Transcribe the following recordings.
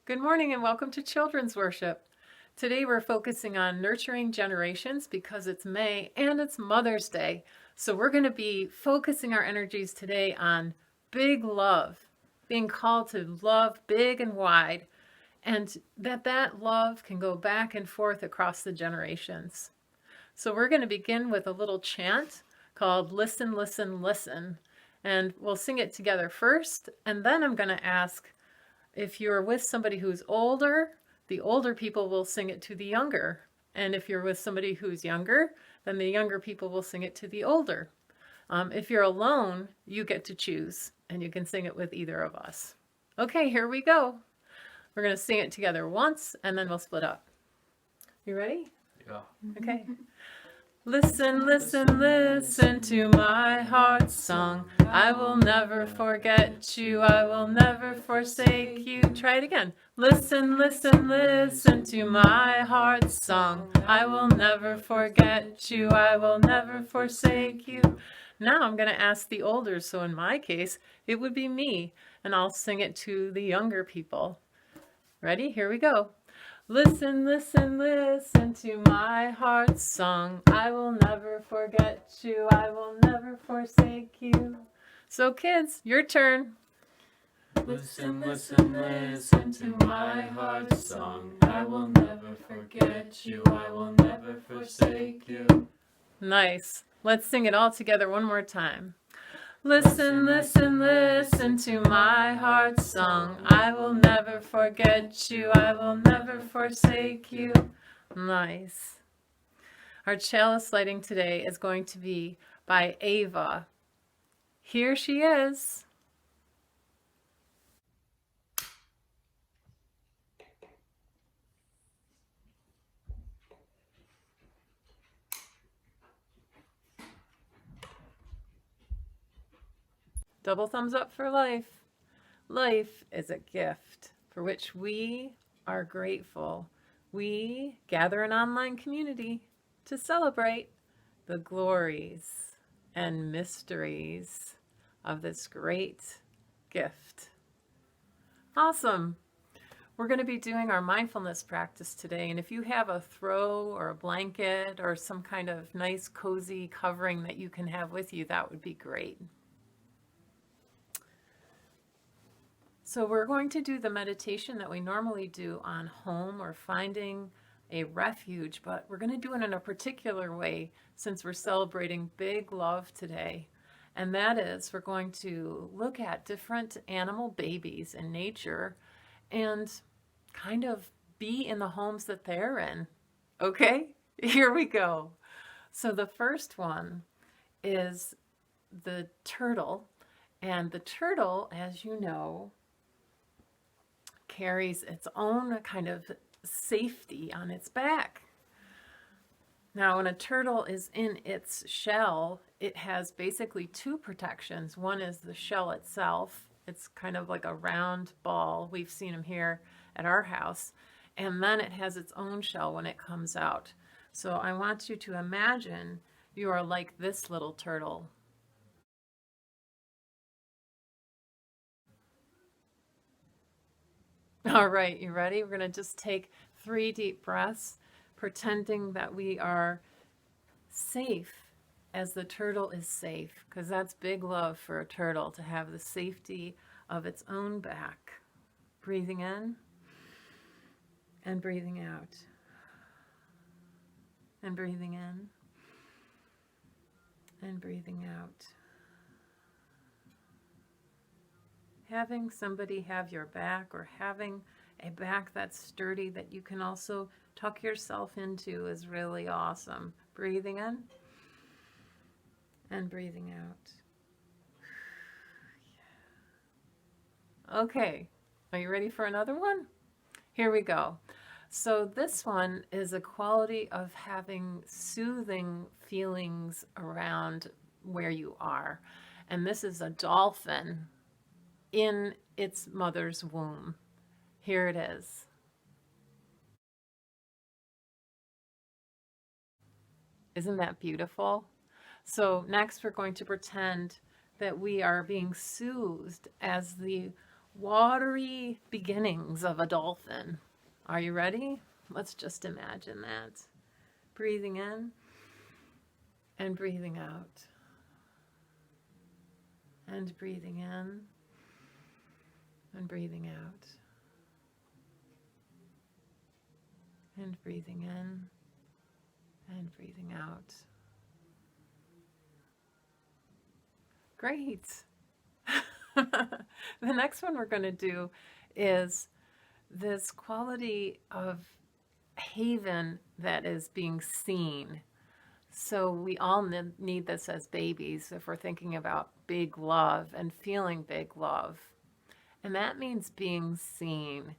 Good morning and welcome to Children's Worship. Today we're focusing on nurturing generations because it's May and it's Mother's Day. So we're going to be focusing our energies today on big love, being called to love big and wide, and that love can go back and forth across the generations. So we're going to begin with a little chant called Listen, Listen, Listen. And we'll sing it together first, and then I'm going to ask if you're with somebody who's older, the older people will sing it to the younger. And if you're with somebody who's younger, then the younger people will sing it to the older. If you're alone, you get to choose, and you can sing it with either of us. Okay, here we go. We're going to sing it together once, and then we'll split up. You ready? Yeah. Okay. Listen, listen, listen to my heart's song. I will never forget you. I will never forsake you. Try it again. Listen, listen, listen to my heart's song. I will never forget you. I will never forsake you. Now I'm going to ask the older. So in my case, it would be me. And I'll sing it to the younger people. Ready? Here we go. Listen, listen, listen to my heart's song. I will never forget you. I will never forsake you. So kids, your turn. Listen, listen, listen to my heart's song. I will never forget you. I will never forsake you. Nice. Let's sing it all together one more time. Listen, listen, listen to my heart's song. I will never forget you. I will never forsake you. Nice. Our chalice lighting today is going to be by Ava. Here she is. Double thumbs up for life. Life is a gift for which we are grateful. We gather an online community to celebrate the glories and mysteries of this great gift. Awesome. We're going to be doing our mindfulness practice today, and if you have a throw or a blanket or some kind of nice cozy covering that you can have with you, that would be great. So we're going to do the meditation that we normally do on home or finding a refuge, but we're going to do it in a particular way since we're celebrating big love today. And that is, we're going to look at different animal babies in nature and kind of be in the homes that they're in. Okay, here we go. So the first one is the turtle. And the turtle, as you know, carries its own kind of safety on its back. Now, when a turtle is in its shell, it has basically two protections. One is the shell itself. It's kind of like a round ball. We've seen them here at our house. And then it has its own shell when it comes out. So I want you to imagine you are like this little turtle. All right, you ready? We're going to just take 3 deep breaths, pretending that we are safe as the turtle is safe, because that's big love for a turtle to have the safety of its own back. Breathing in and breathing out. And breathing in and breathing out. Having somebody have your back, or having a back that's sturdy that you can also tuck yourself into, is really awesome. Breathing in and breathing out. Okay, are you ready for another one? Here we go. So this one is a quality of having soothing feelings around where you are. And this is a dolphin in its mother's womb. Here it is. Isn't that beautiful? So next we're going to pretend that we are being soothed as the watery beginnings of a dolphin. Are you ready? Let's just imagine that. Breathing in and breathing out. And breathing in and breathing out. And breathing in and breathing out. Great. The next one we're going to do is this quality of haven that is being seen. So we all need this as babies if we're thinking about big love and feeling big love. And that means being seen.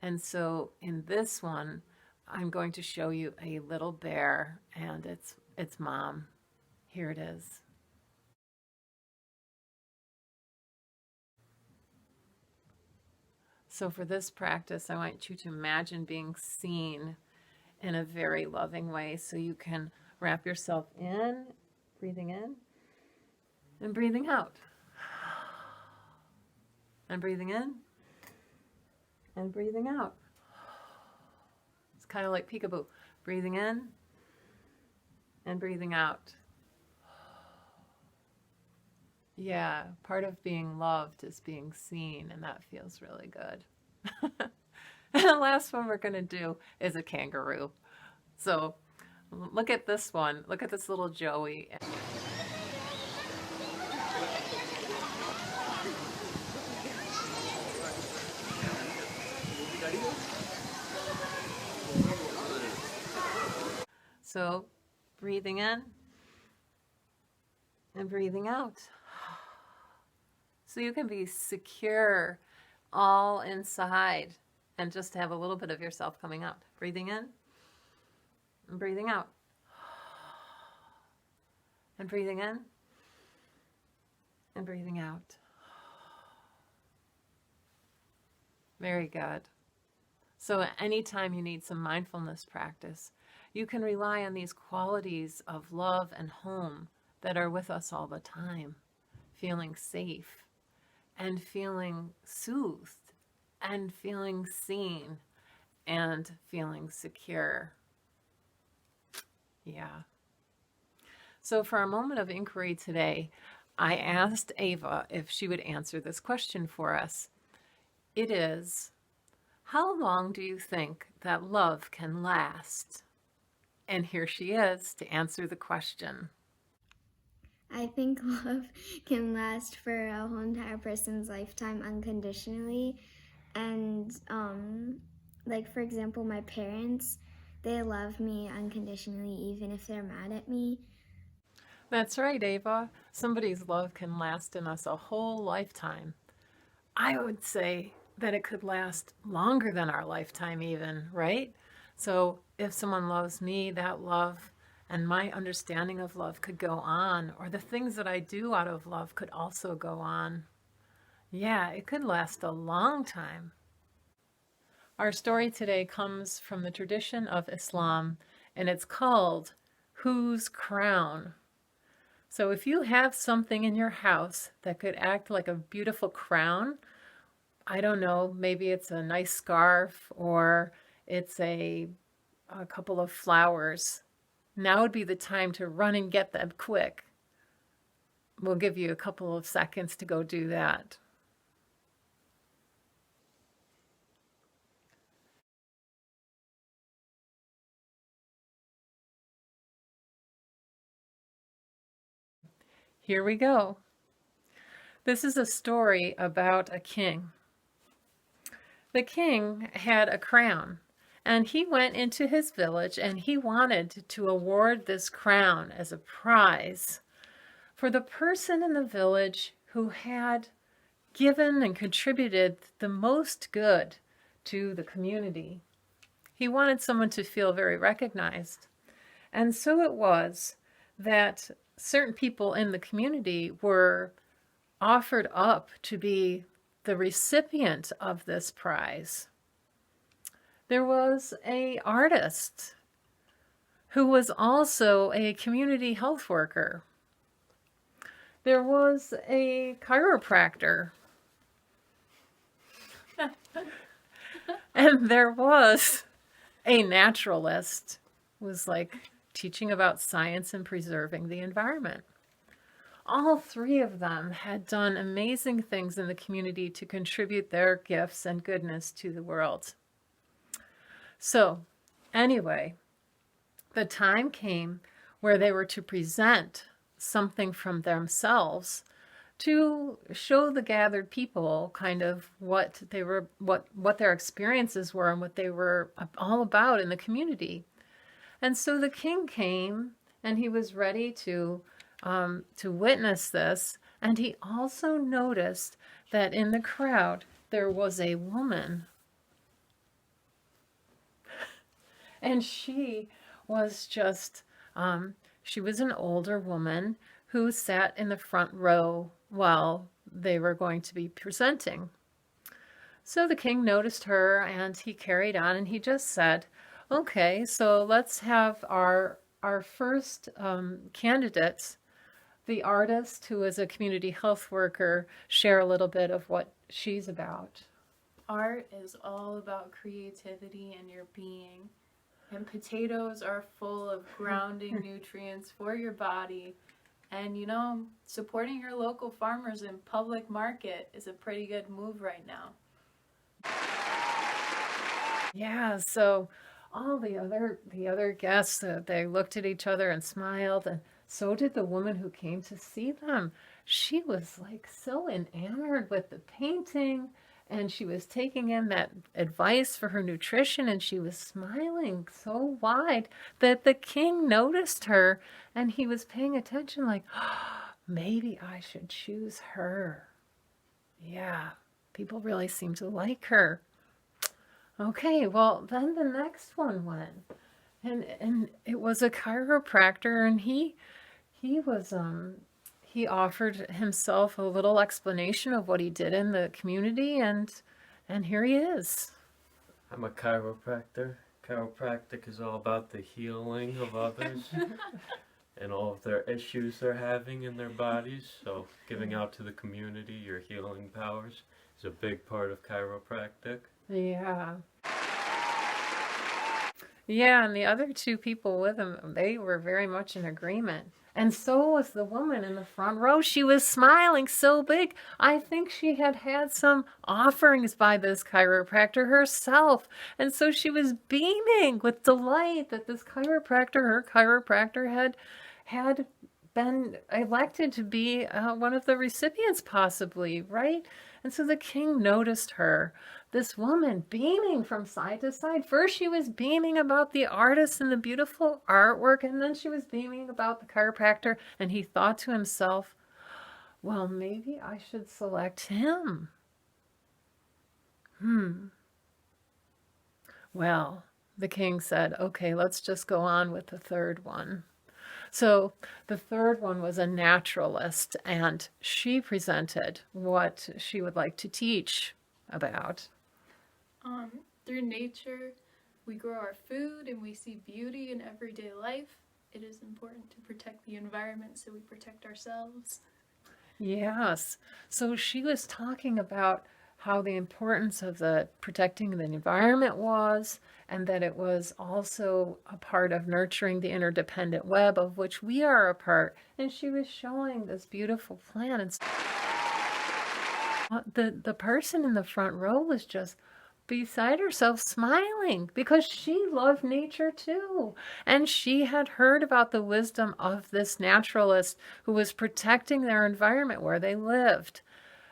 And so in this one, I'm going to show you a little bear and its mom. Here it is. So for this practice, I want you to imagine being seen in a very loving way. So you can wrap yourself in, breathing in, and breathing out. And breathing in, and breathing out. It's kind of like peekaboo. Breathing in, and breathing out. Yeah, part of being loved is being seen, and that feels really good. And the last one we're going to do is a kangaroo. So look at this one. Look at this little Joey. So breathing in and breathing out. So you can be secure all inside and just have a little bit of yourself coming out. Breathing in and breathing out. And breathing in and breathing out. Very good. So anytime you need some mindfulness practice, you can rely on these qualities of love and home that are with us all the time. Feeling safe and feeling soothed and feeling seen and feeling secure. Yeah. So for a moment of inquiry today, I asked Ava if she would answer this question for us. It is, how long do you think that love can last? And here she is to answer the question. I think love can last for a whole entire person's lifetime unconditionally. And like, for example, my parents, they love me unconditionally even if they're mad at me. That's right, Ava. Somebody's love can last in us a whole lifetime. I would say that it could last longer than our lifetime even, right? So if someone loves me, that love and my understanding of love could go on, or the things that I do out of love could also go on. Yeah, it could last a long time. Our story today comes from the tradition of Islam, and it's called Whose Crown? So if you have something in your house that could act like a beautiful crown, I don't know, maybe it's a nice scarf or it's a couple of flowers. Now would be the time to run and get them quick. We'll give you a couple of seconds to go do that. Here we go. This is a story about a king. The king had a crown, and he went into his village and he wanted to award this crown as a prize for the person in the village who had given and contributed the most good to the community. He wanted someone to feel very recognized. And so it was that certain people in the community were offered up to be the recipient of this prize. There was an artist who was also a community health worker. There was a chiropractor. And there was a naturalist who was like teaching about science and preserving the environment. All three of them had done amazing things in the community to contribute their gifts and goodness to the world. So, anyway, the time came where they were to present something from themselves to show the gathered people kind of what their experiences were and what they were all about in the community. And so the king came, and he was ready to witness this. And he also noticed that in the crowd there was a woman, and she was just she was an older woman who sat in the front row while they were going to be presenting. So the king noticed her, and he carried on, and he just said, okay, so let's have our first candidates, the artist who is a community health worker, share a little bit of what she's about. Art is all about creativity and your being. And potatoes are full of grounding nutrients for your body. And supporting your local farmers in public market is a pretty good move right now. Yeah, so all the other guests, they looked at each other and smiled, and so did the woman who came to see them. She was like so enamored with the painting, and she was taking in that advice for her nutrition, and she was smiling so wide that the king noticed her, and he was paying attention like, oh, maybe I should choose her. Yeah, people really seem to like her. Okay, well, then the next one went, and it was a chiropractor, and he offered himself a little explanation of what he did in the community, and here he is. I'm a chiropractor. Chiropractic is all about the healing of others and all of their issues they're having in their bodies. So giving out to the community your healing powers is a big part of chiropractic. Yeah. Yeah, and the other two people with him, they were very much in agreement. And so was the woman in the front row. She was smiling so big. I think she had had some offerings by this chiropractor herself. And so she was beaming with delight that this chiropractor, her chiropractor, had been elected to be one of the recipients possibly, right? And so the king noticed her, this woman beaming from side to side. First she was beaming about the artist and the beautiful artwork, and then she was beaming about the chiropractor, and he thought to himself, well, maybe I should select him. Well, the king said, okay, let's just go on with the third one. So the third one was a naturalist, and she presented what she would like to teach about. Through nature, we grow our food and we see beauty in everyday life. It is important to protect the environment so we protect ourselves. Yes. So she was talking about how the importance of protecting the environment was, and that it was also a part of nurturing the interdependent web of which we are a part. And she was showing this beautiful plant. And the person in the front row was just beside herself smiling because she loved nature too. And she had heard about the wisdom of this naturalist who was protecting their environment where they lived.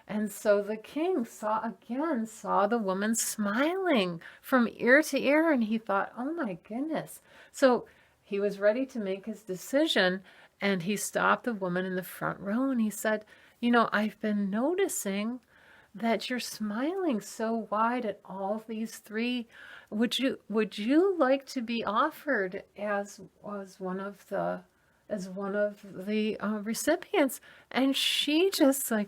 And so the king saw the woman smiling from ear to ear, and he thought, oh my goodness. So he was ready to make his decision, and he stopped the woman in the front row, and he said, I've been noticing that you're smiling so wide at all these three. Would you like to be offered as one of the recipients? And she said,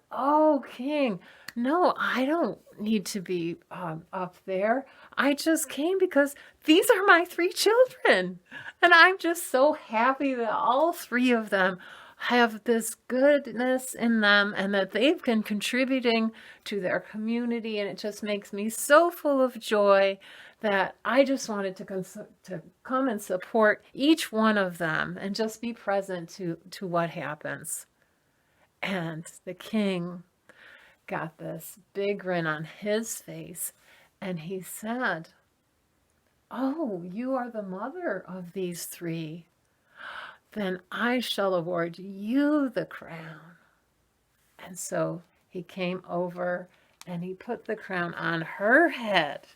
oh, king, no, I don't need to be up there. I just came because these are my three children, and I'm just so happy that all three of them have this goodness in them and that they've been contributing to their community, and it just makes me so full of joy that I just wanted to come and support each one of them and just be present to what happens. And the king got this big grin on his face, and he said, "Oh, you are the mother of these three. Then I shall award you the crown." And so he came over and he put the crown on her head.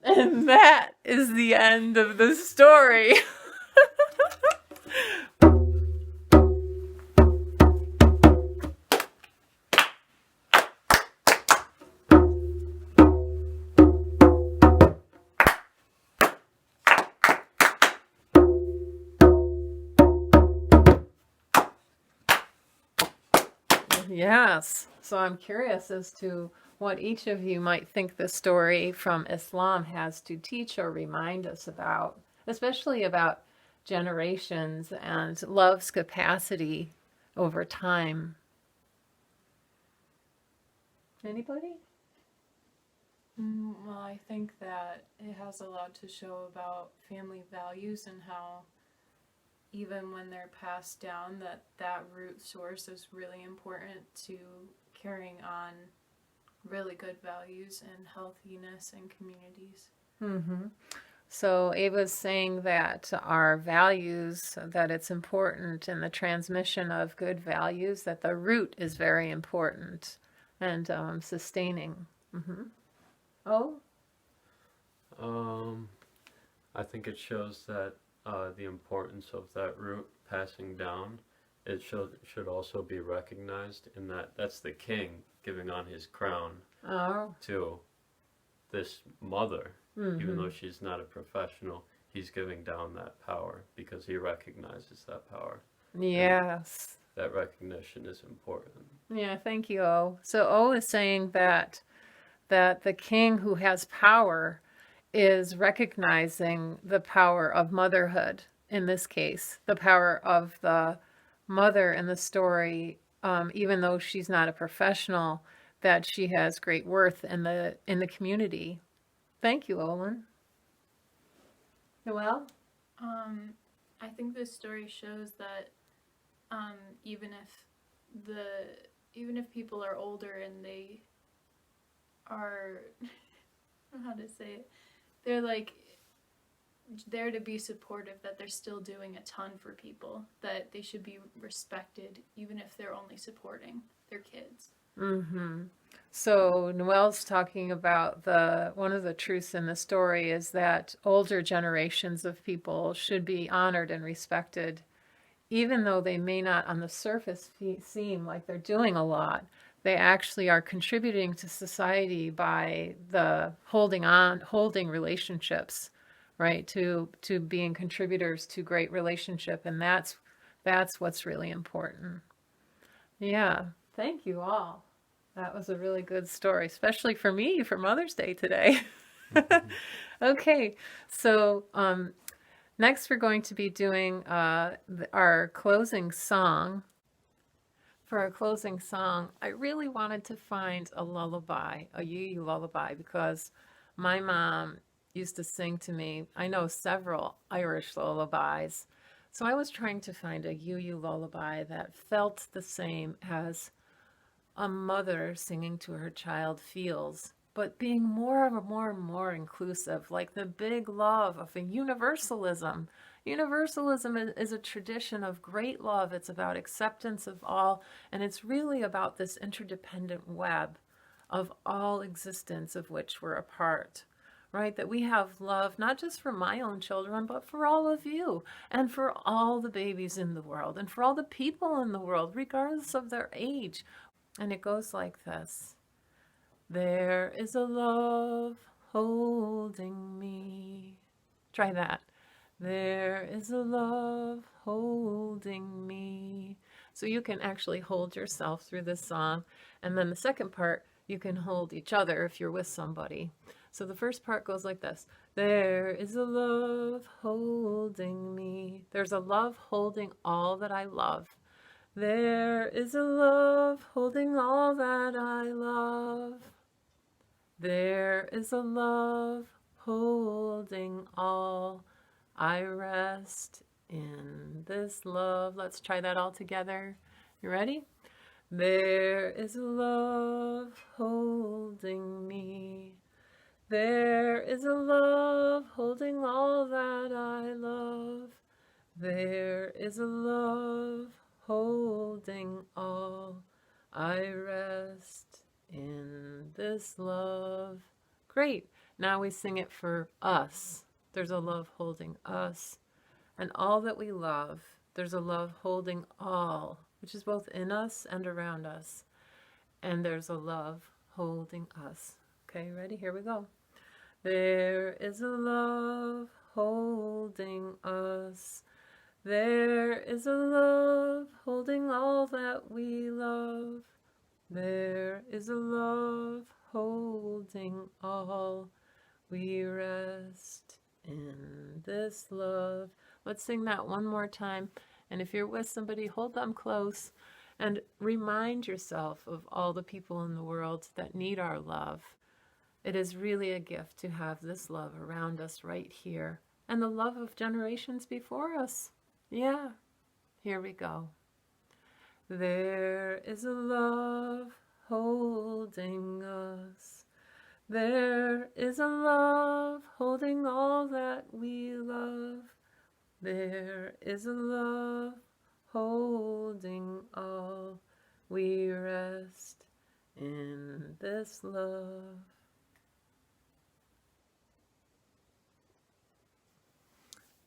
And that is the end of the story. Yes. So I'm curious as to what each of you might think the story from Islam has to teach or remind us about, especially about generations and love's capacity over time. Anybody? Well, I think that it has a lot to show about family values and how even when they're passed down, that root source is really important to carrying on really good values and healthiness in communities. Mm-hmm. So Ava's saying that our values, that it's important in the transmission of good values, that the root is very important and sustaining. Mm-hmm. Oh? I think it shows that the importance of that root passing down, it should also be recognized in that that's the king giving on his crown to this mother. Even though she's not a professional, he's giving down that power because he recognizes that power. Yes. And that recognition is important. Yeah, thank you, O. So O is saying that the king who has power is recognizing the power of motherhood in this case, the power of the mother in the story, even though she's not a professional, that she has great worth in the community. Thank you, Olin. Noelle? I think this story shows that even if people are older and they are, I don't know how to say it, they're like there to be supportive, that they're still doing a ton for people, that they should be respected even if they're only supporting their kids. Mm-hmm. So Noelle's talking about one of the truths in the story is that older generations of people should be honored and respected, even though they may not on the surface seem like they're doing a lot. They actually are contributing to society by the holding relationships, right? To being contributors to great relationship, and that's what's really important. Yeah, thank you all. That was a really good story, especially for me for Mother's Day today. Okay, so next we're going to be doing our closing song. For our closing song, I really wanted to find a lullaby, a Yu lullaby, because my mom used to sing to me. I know several Irish lullabies, so I was trying to find a Yu lullaby that felt the same as a mother singing to her child feels, but being more inclusive, like the big love of a universalism. Universalism is a tradition of great love. It's about acceptance of all, and it's really about this interdependent web of all existence of which we're a part, right? That we have love not just for my own children, but for all of you, and for all the babies in the world, and for all the people in the world, regardless of their age. And it goes like this. There is a love holding me. Try that. There is a love holding me. So you can actually hold yourself through this song. And then the second part, you can hold each other if you're with somebody. So the first part goes like this. There is a love holding me. There's a love holding all that I love. There is a love holding all that I love. There is a love holding all. I rest in this love. Let's try that all together. You ready? There is a love holding me. There is a love holding all that I love. There is a love holding all. I rest in this love. Great. Now we sing it for us. There's a love holding us and all that we love. There's a love holding all, which is both in us and around us. And there's a love holding us. Okay, ready? Here we go. There is a love holding us. There is a love holding all that we love. There is a love holding all. We rest in this love. Let's sing that one more time. And if you're with somebody, hold them close and remind yourself of all the people in the world that need our love. It is really a gift to have this love around us right here and the love of generations before us. Yeah, here we go. There is a love holding us. There is a love holding all that we love. There is a love holding all. We rest in this love.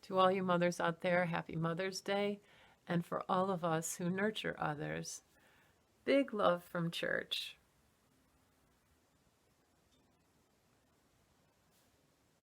To all you mothers out there, happy Mother's Day. And for all of us who nurture others, big love from church.